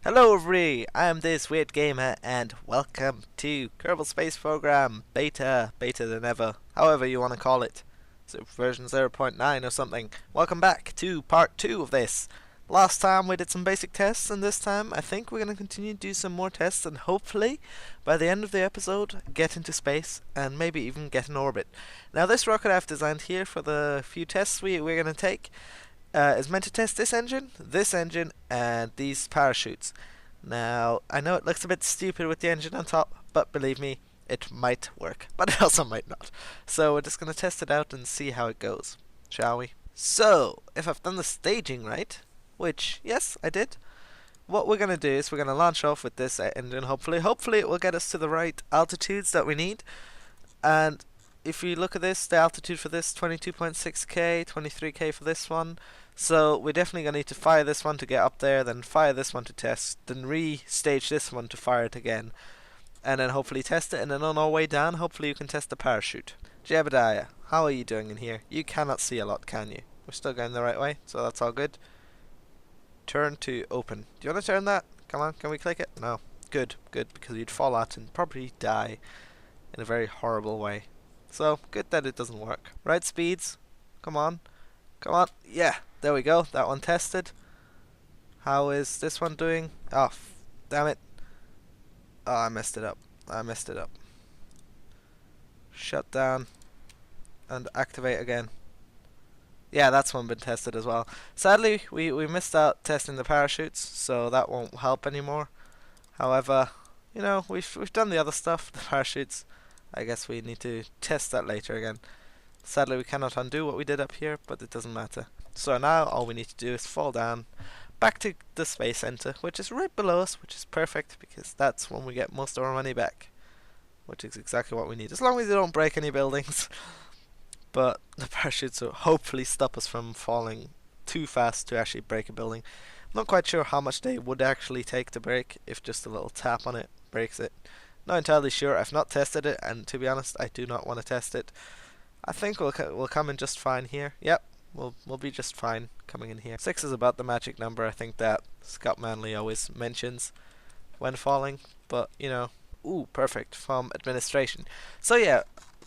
Hello everybody, I am this weird gamer and welcome to Kerbal Space Program beta than ever, however you want to call it. So version 0.9 or something. Welcome back to part 2 of this. Last time we did some basic tests, and this time I think we're going to continue to do some more tests and hopefully by the end of the episode get into space and maybe even get in orbit. Now this rocket I've designed here for the few tests we're going to take is meant to test this engine, and these parachutes. Now, I know it looks a bit stupid with the engine on top, but believe me, it might work, but it also might not. So we're just going to test it out and see how it goes, shall we? So, if I've done the staging right, which, yes, I did, what we're going to do is we're going to launch off with this engine, hopefully. Hopefully it will get us to the right altitudes that we need, and if you look at this, the altitude for this 22.6k, 23k for this one. So we're definitely going to need to fire this one to get up there, then fire this one to test, then re-stage this one to fire it again, and then hopefully test it, and then on our way down, hopefully you can test the parachute. Jebediah, how are you doing in here? You cannot see a lot, can you? We're still going the right way, so that's all good. Turn to open. Do you want to turn that? Come on, can we click it? No. Good, because you'd fall out and probably die in a very horrible way. So, good that it doesn't work. Right speeds. Come on. Yeah, there we go. That one tested. How is this one doing? Oh, damn it. Oh, I messed it up. Shut down. And activate again. Yeah, that's one been tested as well. Sadly, we missed out testing the parachutes, so that won't help anymore. However, you know, we've done the other stuff, the parachutes. I guess we need to test that later again. Sadly, we cannot undo what we did up here, but it doesn't matter. So now all we need to do is fall down back to the space center, which is right below us, which is perfect because that's when we get most of our money back, which is exactly what we need, as long as you don't break any buildings. But the parachutes will hopefully stop us from falling too fast to actually break a building. I'm not quite sure how much they would actually take to break, if just a little tap on it breaks it. Not entirely sure. I've not tested it, and to be honest, I do not want to test it. I think we'll come in just fine here. Yep, we'll be just fine coming in here. 6 is about the magic number. I think that Scott Manley always mentions when falling. But you know, ooh, perfect from administration. So yeah,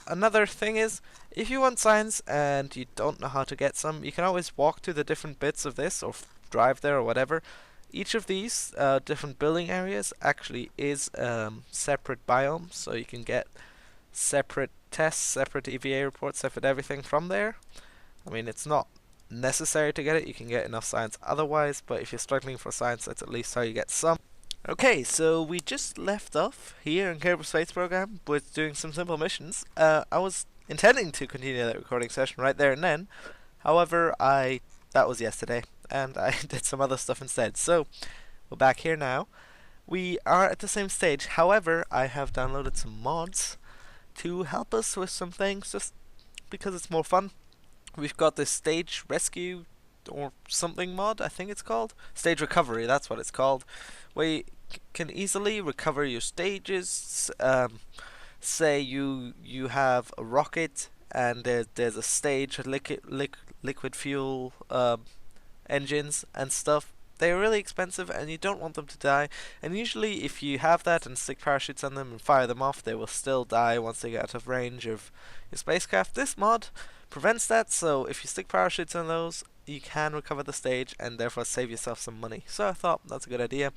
another thing is, if you want science and you don't know how to get some, you can always walk to the different bits of this or drive there or whatever. Each of these different building areas actually is separate biomes, so you can get separate tests, separate EVA reports, separate everything from there. I mean, it's not necessary to get it, you can get enough science otherwise, but if you're struggling for science, that's at least how you get some. Okay, so we just left off here in Kerbal Space Program with doing some simple missions. I was intending to continue that recording session right there and then, however, that was yesterday, and I did some other stuff instead. So, we're back here now. We are at the same stage, however, I have downloaded some mods to help us with some things, just because it's more fun. We've got this stage rescue or something mod, I think it's called. Stage recovery, that's what it's called. Where you can easily recover your stages. Say you have a rocket and there's a stage with liquid fuel engines and stuff. They're really expensive and you don't want them to die, and usually if you have that and stick parachutes on them and fire them off, they will still die once they get out of range of your spacecraft. This mod prevents that, so if you stick parachutes on those, you can recover the stage and therefore save yourself some money. So I thought that's a good idea.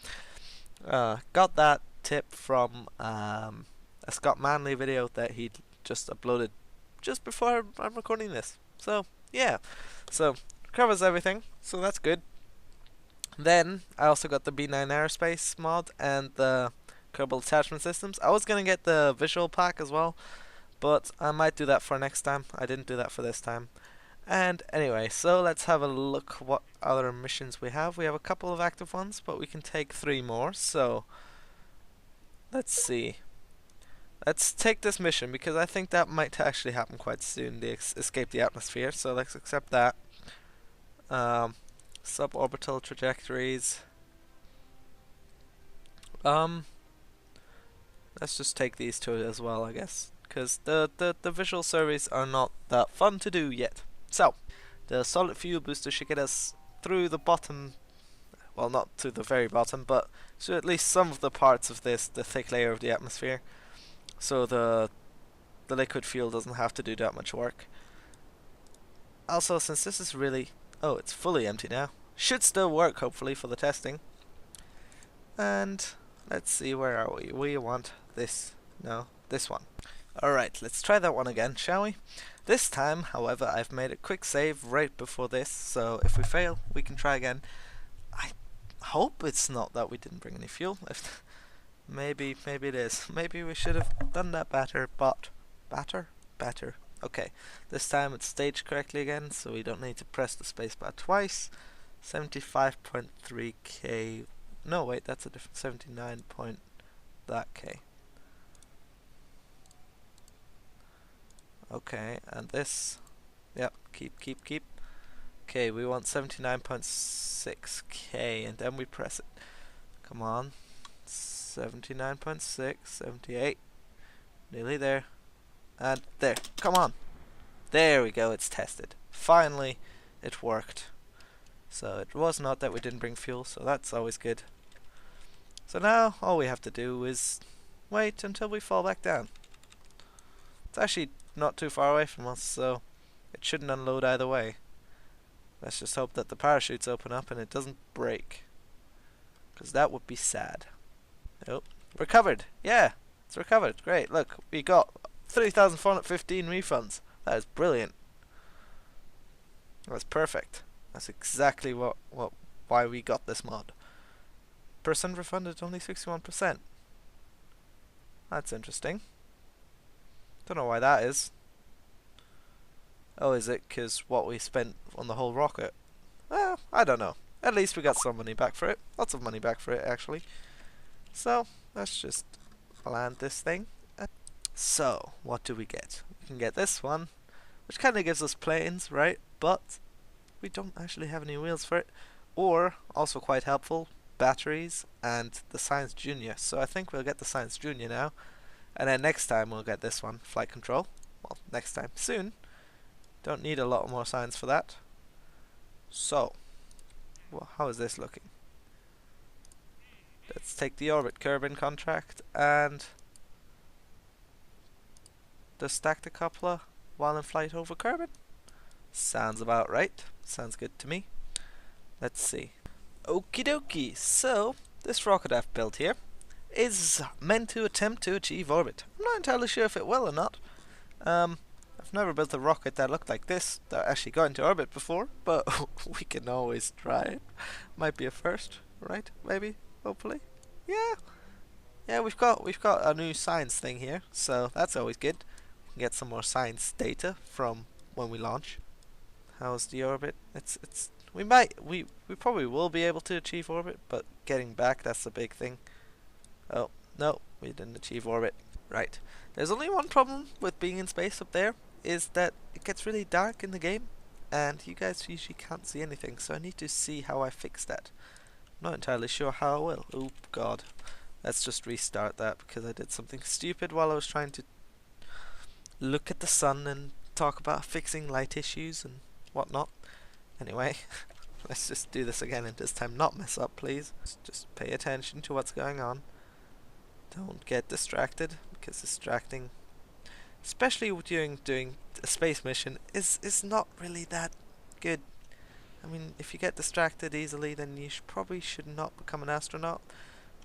Got that tip from a Scott Manley video that he just uploaded just before I'm recording this. So yeah, so covers everything, so that's good. Then I also got the B9 Aerospace mod and the Kerbal attachment systems. I was gonna get the visual pack as well, but I might do that for next time. I didn't do that for this time. And anyway, so let's have a look what other missions we have. We have a couple of active ones, but we can take 3 more. So let's see. Let's take this mission because I think that might actually happen quite soon. They escape the atmosphere, so let's accept that. Suborbital trajectories. Let's just take these 2 as well, I guess, because the visual surveys are not that fun to do yet. So, the solid fuel booster should get us through the bottom well, not to the very bottom, but to at least some of the parts of this, the thick layer of the atmosphere, so the liquid fuel doesn't have to do that much work. Also, since this is really... oh, it's fully empty now. Should still work, hopefully, for the testing. And let's see, where are we? We want this. No, this one. Alright, let's try that one again, shall we? This time, however, I've made a quick save right before this, so if we fail, we can try again. I hope it's not that we didn't bring any fuel. If maybe it is. Maybe we should have done that better, but... Better. Okay, this time it's staged correctly again, so we don't need to press the spacebar twice. 75.3k... no, wait, that's a different 79 point that k. Okay, and this... yep, keep. Okay, we want 79.6k, and then we press it. Come on. 79.6, 78. Nearly there. And there. Come on. There we go, it's tested. Finally, it worked. So it was not that we didn't bring fuel, so that's always good. So now, all we have to do is wait until we fall back down. It's actually not too far away from us, so it shouldn't unload either way. Let's just hope that the parachutes open up and it doesn't break, because that would be sad. Oh, recovered! Yeah, it's recovered. Great, look, we got 3,415 refunds. That is brilliant. That's perfect. That's exactly why we got this mod. Percent refunded only 61%. That's interesting. Don't know why that is. Oh, is it because what we spent on the whole rocket? Well, I don't know. At least we got some money back for it. Lots of money back for it, actually. So, let's just land this thing. So, what do we get? We can get this one, which kind of gives us planes, right? But we don't actually have any wheels for it. Or, also quite helpful, batteries and the Science Junior. So I think we'll get the Science Junior now. And then next time we'll get this one, Flight Control. Well, next time, soon. Don't need a lot more science for that. So, well, how is this looking? Let's take the Orbit Kerbin contract and just stack the coupler while in flight over Kerbin. Sounds about right. Sounds good to me. Let's see. Okie dokie. So, this rocket I've built here is meant to attempt to achieve orbit. I'm not entirely sure if it will or not. I've never built a rocket that looked like this that actually got into orbit before, but we can always try it. Might be a first, right? Maybe, hopefully. Yeah, we've got a new science thing here, so that's always good. We can get some more science data from when we launch. How's the orbit? We probably will be able to achieve orbit, but getting back, that's the big thing. Oh, no, we didn't achieve orbit. Right. There's only one problem with being in space up there, is that it gets really dark in the game, and you guys usually can't see anything, so I need to see how I fix that. I'm not entirely sure how I will. Oh, God. Let's just restart that, because I did something stupid while I was trying to look at the sun and talk about fixing light issues and whatnot. Anyway, let's just do this again, and this time not mess up, please. Just pay attention to what's going on. Don't get distracted, because distracting, especially during doing a space mission, is not really that good. I mean, if you get distracted easily, then you probably should not become an astronaut.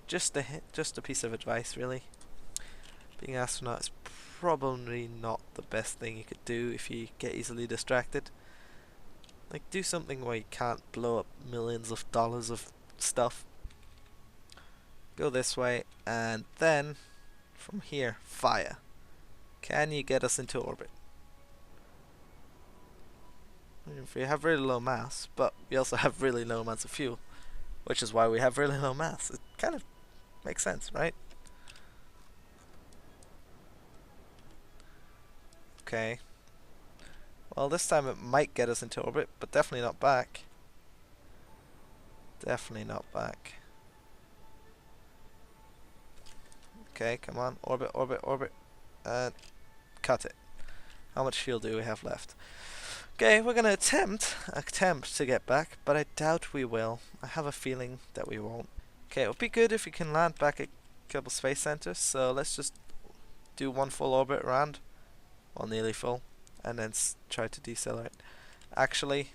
Just a piece of advice, really. Being an astronaut is probably not the best thing you could do if you get easily distracted. Like, do something where you can't blow up millions of dollars of stuff. Go this way, and then from here, fire. Can you get us into orbit? If we have really low mass, but we also have really low amounts of fuel, which is why we have really low mass. It kind of makes sense, right? Okay. Well, this time it might get us into orbit, but definitely not back. Definitely not back. Okay, come on. Orbit, orbit, orbit. And cut it. How much fuel do we have left? Okay, we're gonna attempt to get back, but I doubt we will. I have a feeling that we won't. Okay, it would be good if we can land back at Kerbal Space Center, so let's just do one full orbit around, well, nearly full, and then try to decelerate. Actually,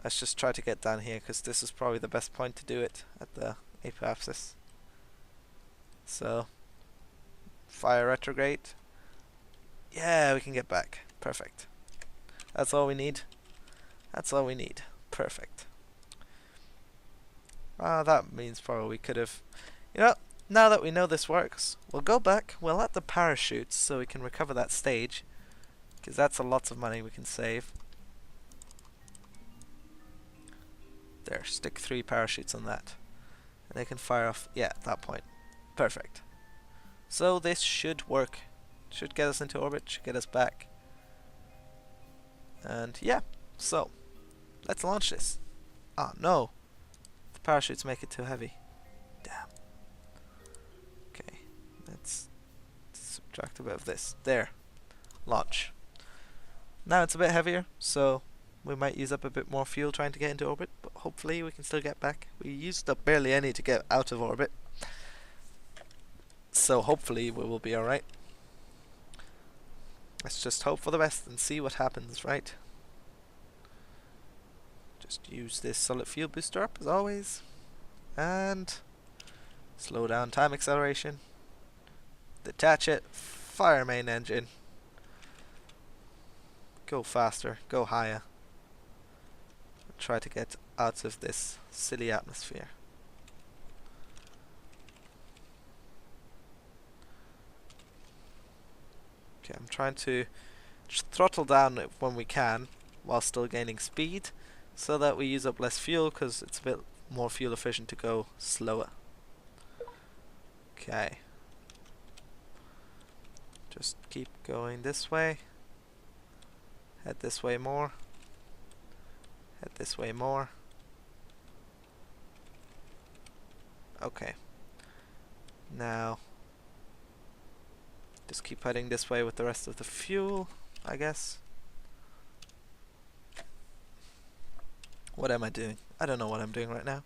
let's just try to get down here, because this is probably the best point to do it, at the apoapsis. So, fire retrograde. Yeah, we can get back. Perfect. That's all we need. That's all we need. Perfect. That means probably we could have... You know, now that we know this works, we'll go back, we'll add the parachutes so we can recover that stage, because that's a lots of money we can save. There, stick 3 parachutes on that. And they can fire off, yeah, at that point. Perfect. So this should work. Should get us into orbit, should get us back. And yeah, so let's launch this. Ah, no. The parachutes make it too heavy. Damn. Okay, let's subtract a bit of this. There. Launch. Now it's a bit heavier, so we might use up a bit more fuel trying to get into orbit, but hopefully we can still get back. We used up barely any to get out of orbit, so hopefully we will be alright. Let's just hope for the best and see what happens, right? Just use this solid fuel booster up as always, and slow down time acceleration, detach it, fire main engine, go faster, go higher, try to get out of this silly atmosphere. Okay, I'm trying to just throttle down when we can while still gaining speed, so that we use up less fuel, because it's a bit more fuel efficient to go slower. Okay. Just keep going this way. Head this way more. Head this way more. Okay. Now, just keep heading this way with the rest of the fuel, I guess. What am I doing? I don't know what I'm doing right now.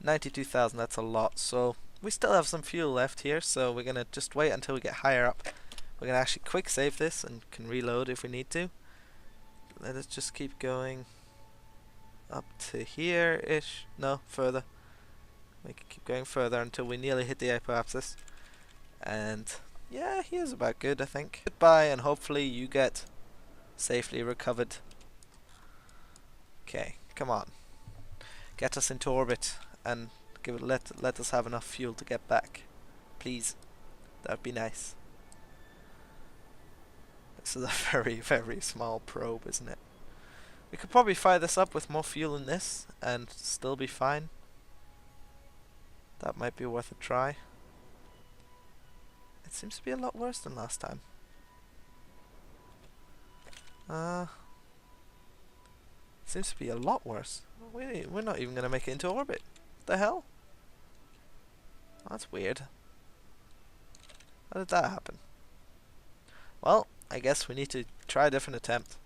92,000, that's a lot. So we still have some fuel left here, so we're gonna just wait until we get higher up. We're gonna actually quick save this and can reload if we need to. Let us just keep going up to here-ish. No, further. We can keep going further until we nearly hit the apoapsis. And yeah, he is about good, I think. Goodbye, and hopefully you get safely recovered. Okay, come on. Get us into orbit and let us have enough fuel to get back. Please. That would be nice. This is a very, very small probe, isn't it? We could probably fire this up with more fuel in this and still be fine. That might be worth a try. It seems to be a lot worse than last time. Seems to be a lot worse. We're not even going to make it into orbit. What the hell? That's weird. How did that happen? Well, I guess we need to try a different attempt.